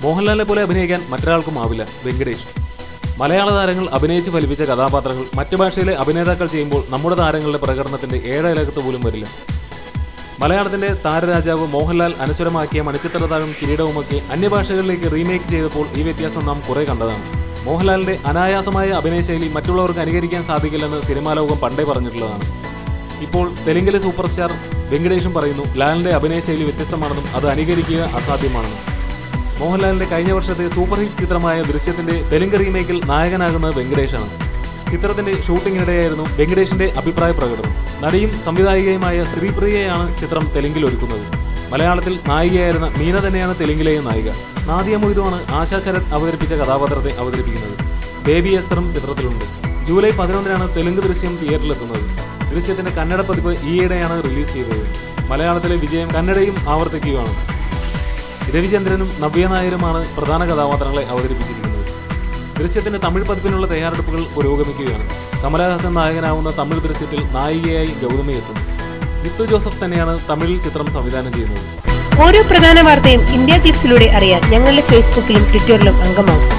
മോഹൻലാലിനെ പോലെ അഭിനയിക്കാൻ മറ്റൊരാൾക്കും ആവില്ല വെങ്കടേഷ്. മലയാള താരങ്ങൾ അഭിനയിച്ച് ഫലിപ്പിച്ച കഥാപാത്രങ്ങൾ മറ്റു ഭാഷയിലെ അഭിനേതാക്കൾ ചെയ്യുമ്പോൾ നമ്മുടെ താരങ്ങളുടെ പ്രകടനത്തിന്റെ ഏഴകത്ത് പോലും വരില്ല. മലയാളത്തിന്റെ താരരാജാവ് മോഹൻലാൽ അനശ്വരമാക്കിയ മണിച്ചിത്രത്താഴും കിരീടവുമൊക്കെ അന്യഭാഷകളിലേക്ക് റീമേക്ക് ചെയ്തപ്പോൾ ഈ വ്യത്യാസം നാം കുറെ കണ്ടതാണ്. മോഹൻലാലിന്റെ അനായാസമായ അഭിനയശൈലി മറ്റുള്ളവർക്ക് അനുകരിക്കാൻ സാധിക്കില്ലെന്ന് സിനിമാ ലോകം പണ്ടേ പറഞ്ഞിട്ടുള്ളതാണ്. ഇപ്പോൾ തെലുങ്കിലെ സൂപ്പർ സ്റ്റാർ വെങ്കടേഷും പറയുന്നു ലാലിന്റെ അഭിനയശൈലി വ്യത്യസ്തമാണെന്നും അത് അനുകരിക്കുക അസാധ്യമാണെന്നും. മോഹൻലാലിന്റെ കഴിഞ്ഞ വർഷത്തെ സൂപ്പർ ഹിറ്റ് ചിത്രമായ ദൃശ്യത്തിന്റെ തെലുങ്ക് റീമേക്കിൽ നായകനാകുന്നത് വെങ്കടേഷാണ്. ചിത്രത്തിന്റെ ഷൂട്ടിങ്ങിനിടെയായിരുന്നു വെങ്കടേഷിന്റെ അഭിപ്രായ പ്രകടനം. നടിയും സംവിധായികയുമായ ശ്രീപ്രിയയാണ് ചിത്രം തെലുങ്കിൽ ഒരുക്കുന്നത്. മലയാളത്തിൽ നായികയായിരുന്ന മീന തന്നെയാണ് തെലുങ്കിലെയും നായിക. നാദിയ മൊയ്തുവാണ് ആശാ ശരത് അവതരിപ്പിച്ച കഥാപാത്രത്തെ അവതരിപ്പിക്കുന്നത്. ബേബി എസ്തറും ചിത്രത്തിലുണ്ട്. ജൂലൈ 11-നാണ് തെലുങ്ക് ദൃശ്യം തിയേറ്ററിലെത്തുന്നത്. ദൃശ്യത്തിന്റെ കന്നഡ പതിപ്പ് ഈയിടെയാണ് റിലീസ് ചെയ്തത്. മലയാളത്തിലെ വിജയം കന്നഡയും ആവർത്തിക്കുകയാണ്. രവിചന്ദ്രനും നവ്യ നായരുമാണ് പ്രധാന കഥാപാത്രങ്ങളെ അവതരിപ്പിച്ചിരിക്കുന്നത്. ദൃശ്യത്തിന്റെ തമിഴ് പതിപ്പിനുള്ള തയ്യാറെടുപ്പുകൾ പുരോഗമിക്കുകയാണ്. കമലഹാസൻ നായകനാവുന്ന തമിഴ് ദൃശ്യത്തിൽ നായികയായി ഗൗതമി എത്തുന്നു. ജിത്തു ജോസഫ് തന്നെയാണ് തമിഴിൽ ചിത്രം സംവിധാനം ചെയ്യുന്നത്. ഓരോ പ്രധാന വാർത്തയും ഇന്ത്യ ക്ലിപ്സിലൂടെ അറിയാൻ ഞങ്ങളുടെ ഫേസ്ബുക്കിലും ട്വിറ്ററിലും അംഗമാകും.